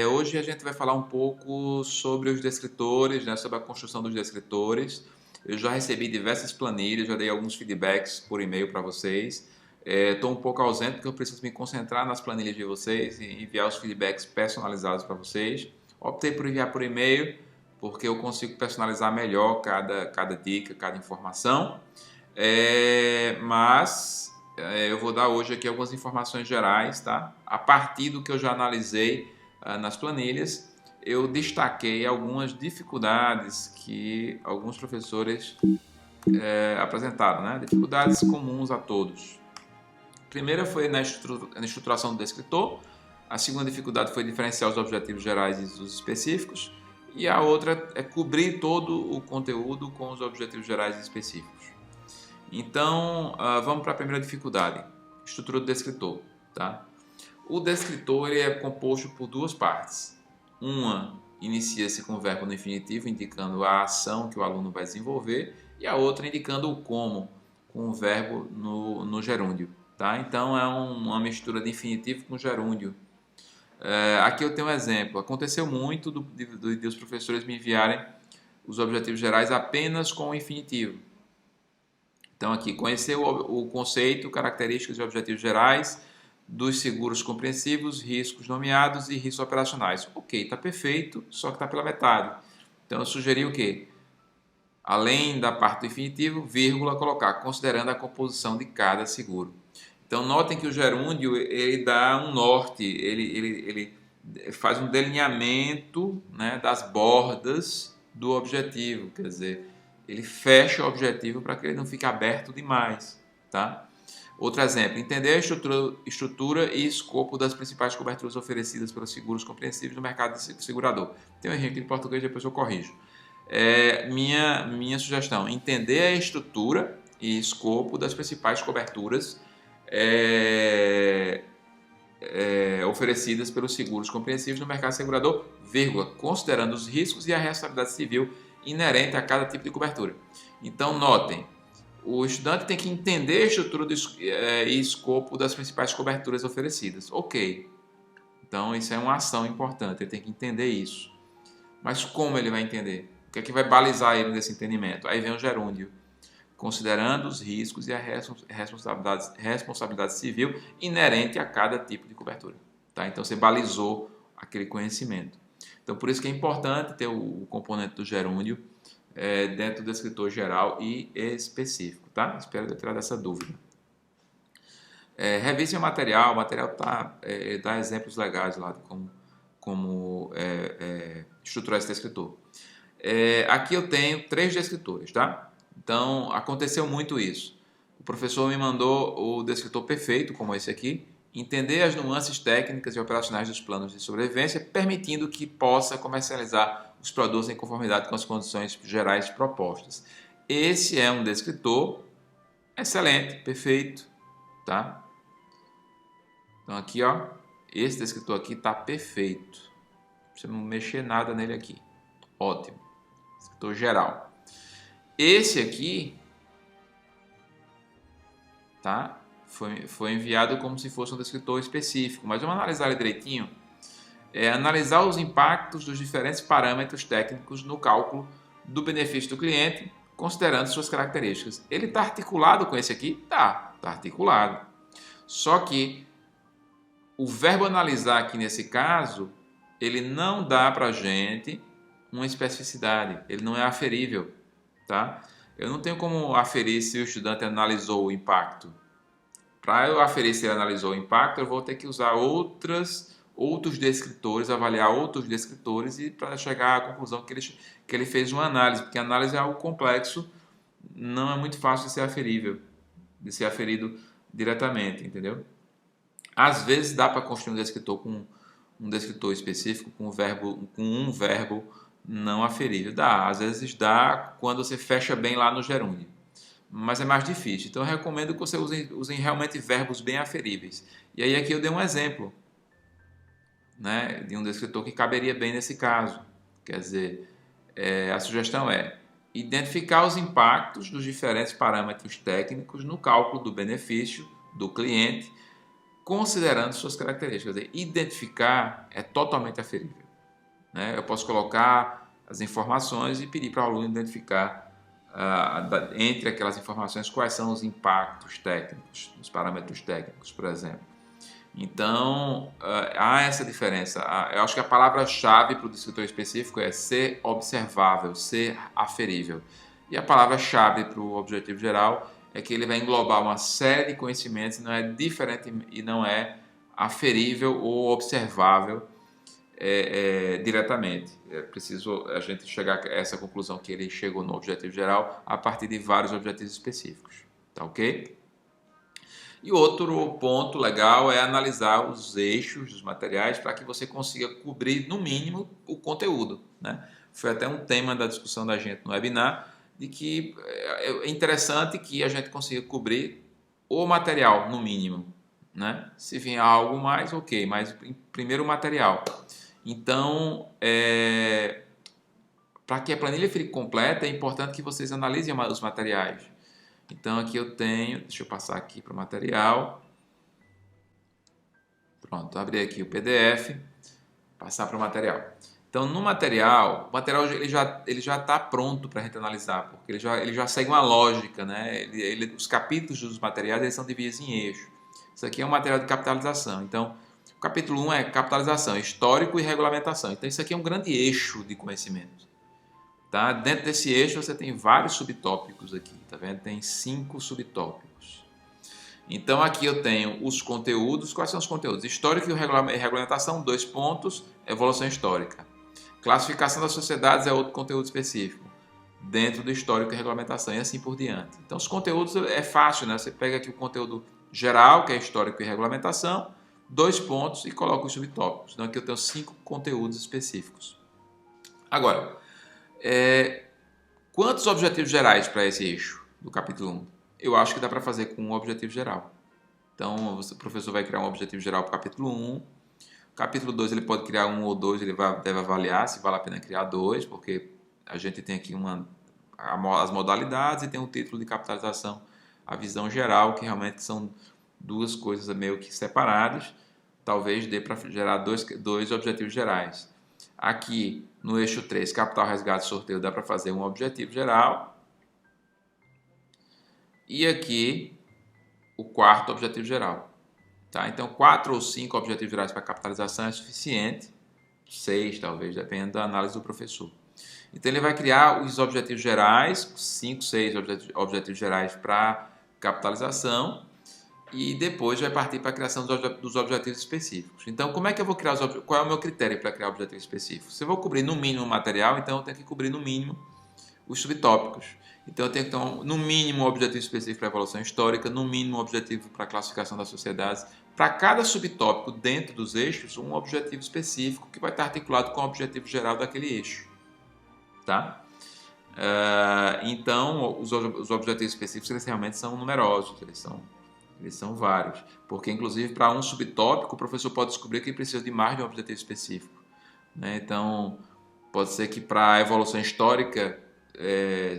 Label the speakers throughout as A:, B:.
A: Hoje a gente vai falar um pouco sobre os descritores, né, sobre a construção dos descritores. Eu já recebi diversas planilhas, já dei alguns feedbacks por e-mail para vocês. Estou um pouco ausente porque eu preciso me concentrar nas planilhas de vocês e enviar os feedbacks personalizados para vocês. Optei por enviar por e-mail porque eu consigo personalizar melhor cada dica, cada informação. Mas eu vou dar hoje aqui algumas informações gerais, tá? A partir do que eu já analisei nas planilhas, eu destaquei algumas dificuldades que alguns professores apresentaram, né? Dificuldades comuns a todos. A primeira foi na estruturação do descritor, a segunda dificuldade foi diferenciar os objetivos gerais e os específicos, e a outra é cobrir todo o conteúdo com os objetivos gerais e específicos. Então, vamos para a primeira dificuldade, estrutura do descritor, tá? O descritor ele é composto por duas partes. Uma inicia-se com o verbo no infinitivo, indicando a ação que o aluno vai desenvolver, e a outra indicando o como, com o verbo no gerúndio. Tá? Então, é uma mistura de infinitivo com gerúndio. Aqui eu tenho um exemplo. Aconteceu muito de os professores me enviarem os objetivos gerais apenas com o infinitivo. Então, aqui, conhecer o conceito, características e objetivos gerais dos seguros compreensivos, riscos nomeados e riscos operacionais. Ok, está perfeito, só que está pela metade. Então, eu sugeri o quê? Além da parte do infinitivo, vírgula, colocar, considerando a composição de cada seguro. Então, notem que o gerúndio, ele dá um norte, ele faz um delineamento, né, das bordas do objetivo, quer dizer, ele fecha o objetivo para que ele não fique aberto demais, tá? Outro exemplo, entender a estrutura e escopo das principais coberturas oferecidas pelos seguros compreensíveis no mercado segurador. Tem um erro aqui em português, depois eu corrijo. Minha sugestão, entender a estrutura e escopo das principais coberturas oferecidas pelos seguros compreensíveis no mercado segurador, vírgula, considerando os riscos e a responsabilidade civil inerente a cada tipo de cobertura. Então, notem, o estudante tem que entender a estrutura e escopo das principais coberturas oferecidas. Ok, então isso é uma ação importante, ele tem que entender isso. Mas como ele vai entender? O que é que vai balizar ele nesse entendimento? Aí vem o gerúndio, considerando os riscos e a responsabilidade civil inerente a cada tipo de cobertura. Tá? Então você balizou aquele conhecimento. Então por isso que é importante ter o componente do gerúndio dentro do descritor geral e específico. Tá? Espero ter tirado essa dúvida. Revise o material dá exemplos legais lá de como estruturar esse descritor. Aqui eu tenho 3 descritores, tá? Então, aconteceu muito isso. O professor me mandou o descritor perfeito, como esse aqui, entender as nuances técnicas e operacionais dos planos de sobrevivência, permitindo que possa comercializar os produtos em conformidade com as condições gerais propostas. Esse é um descritor excelente, perfeito, tá? Então aqui, ó, esse descritor aqui está perfeito. Não precisa não mexer nada nele aqui. Ótimo. Descritor geral. Esse aqui, tá? Foi enviado como se fosse um descritor específico, mas vamos analisar ele direitinho. Analisar os impactos dos diferentes parâmetros técnicos no cálculo do benefício do cliente, considerando suas características. Ele está articulado com esse aqui? Tá articulado. Só que o verbo analisar aqui nesse caso, ele não dá para a gente uma especificidade, ele não é aferível, tá? Eu não tenho como aferir se o estudante analisou o impacto. Para eu aferir se ele analisou o impacto, eu vou ter que usar outros descritores, avaliar outros descritores e para chegar à conclusão que ele fez uma análise, porque a análise é algo complexo, não é muito fácil de ser aferível, de ser aferido diretamente, entendeu? Às vezes dá para construir um descritor com um descritor específico, com um verbo não aferível. Dá, às vezes dá quando você fecha bem lá no gerúndio, mas é mais difícil. Então eu recomendo que você use realmente verbos bem aferíveis. E aí aqui eu dei um exemplo, né, de um descritor que caberia bem nesse caso. Quer dizer, a sugestão é identificar os impactos dos diferentes parâmetros técnicos no cálculo do benefício do cliente, considerando suas características. Quer dizer, identificar é totalmente aferível, né? Eu posso colocar as informações e pedir para o aluno identificar entre aquelas informações quais são os impactos técnicos, os parâmetros técnicos, por exemplo. Então, há essa diferença. Eu acho que a palavra-chave para o descritor específico é ser observável, ser aferível. E a palavra-chave para o objetivo geral é que ele vai englobar uma série de conhecimentos, não é diferente e não é aferível ou observável diretamente. É preciso a gente chegar a essa conclusão que ele chegou no objetivo geral a partir de vários objetivos específicos. Tá ok? E outro ponto legal é analisar os eixos dos materiais para que você consiga cobrir, no mínimo, o conteúdo, né? Foi até um tema da discussão da gente no webinar, de que é interessante que a gente consiga cobrir o material, no mínimo, né? Se vier algo mais, ok, mas primeiro o material. Então, para que a planilha fique completa, é importante que vocês analisem os materiais. Então, aqui eu tenho, deixa eu passar aqui para o material. Pronto, abrir aqui o PDF, passar para o material. Então, no material, o material ele já está pronto para a gente analisar, porque ele já segue uma lógica, né? Os capítulos dos materiais eles são divididos em eixos. Isso aqui é um material de capitalização. Então, o capítulo 1 é capitalização, histórico e regulamentação. Então, isso aqui é um grande eixo de conhecimento. Tá? Dentro desse eixo você tem vários subtópicos aqui, tá vendo? Tem 5 subtópicos. Então aqui eu tenho os conteúdos. Quais são os conteúdos? Histórico e regulamentação, 2 pontos, evolução histórica. Classificação das sociedades é outro conteúdo específico, dentro do histórico e regulamentação e assim por diante. Então os conteúdos é fácil, né? Você pega aqui o conteúdo geral, que é histórico e regulamentação, 2 pontos e coloca os subtópicos. Então aqui eu tenho 5 conteúdos específicos. Agora, quantos objetivos gerais para esse eixo do capítulo 1? Eu acho que dá para fazer com um objetivo geral. Então, o professor vai criar um objetivo geral para o capítulo 1. Capítulo 2 ele pode criar um ou dois, ele deve avaliar se vale a pena criar 2, porque a gente tem aqui as modalidades e tem um título de capitalização, a visão geral, que realmente são 2 coisas meio que separadas. Talvez dê para gerar dois objetivos gerais. Aqui no eixo 3, capital, resgate e sorteio, dá para fazer um objetivo geral. E aqui o 4º objetivo geral. Tá? Então 4 ou 5 objetivos gerais para capitalização é suficiente. 6 talvez, depende da análise do professor. Então ele vai criar os objetivos gerais, 5, 6 objetivos gerais para capitalização. E depois vai partir para a criação dos objetivos específicos. Então, como é que eu vou criar qual é o meu critério para criar objetivos específicos? Se eu vou cobrir no mínimo o material, então eu tenho que cobrir no mínimo os subtópicos. Então, eu tenho que ter no mínimo um objetivo específico para a evolução histórica, no mínimo um objetivo para a classificação das sociedades. Para cada subtópico dentro dos eixos, um objetivo específico que vai estar articulado com o objetivo geral daquele eixo. Tá? Então, os objetivos específicos eles realmente são numerosos, eles são vários, porque inclusive para um subtópico o professor pode descobrir que ele precisa de mais de um objetivo específico, né? Então pode ser que para a evolução histórica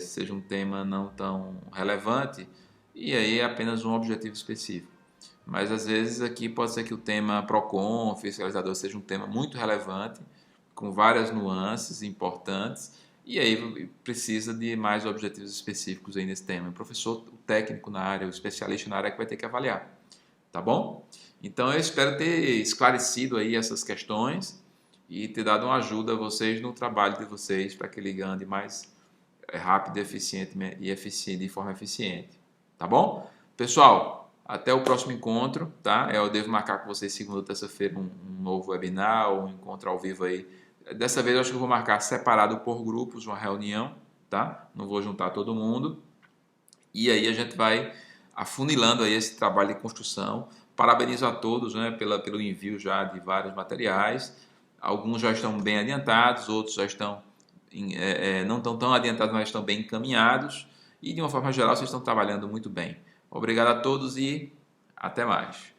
A: seja um tema não tão relevante e aí é apenas um objetivo específico, mas às vezes aqui pode ser que o tema PROCON, fiscalizador, seja um tema muito relevante, com várias nuances importantes, e aí precisa de mais objetivos específicos aí nesse tema. O professor, o técnico na área, o especialista na área que vai ter que avaliar. Tá bom? Então eu espero ter esclarecido aí essas questões e ter dado uma ajuda a vocês no trabalho de vocês para que ele ande mais rápido e eficiente, de forma eficiente. Tá bom? Pessoal, até o próximo encontro, tá? Eu devo marcar com vocês segunda ou terça-feira um novo webinar ou um encontro ao vivo aí. Dessa vez eu acho que eu vou marcar separado por grupos, uma reunião, tá? Não vou juntar todo mundo. E aí a gente vai afunilando aí esse trabalho de construção. Parabenizo a todos, né, pelo envio já de vários materiais. Alguns já estão bem adiantados, outros já estão não estão tão adiantados, mas estão bem encaminhados. E de uma forma geral vocês estão trabalhando muito bem. Obrigado a todos e até mais.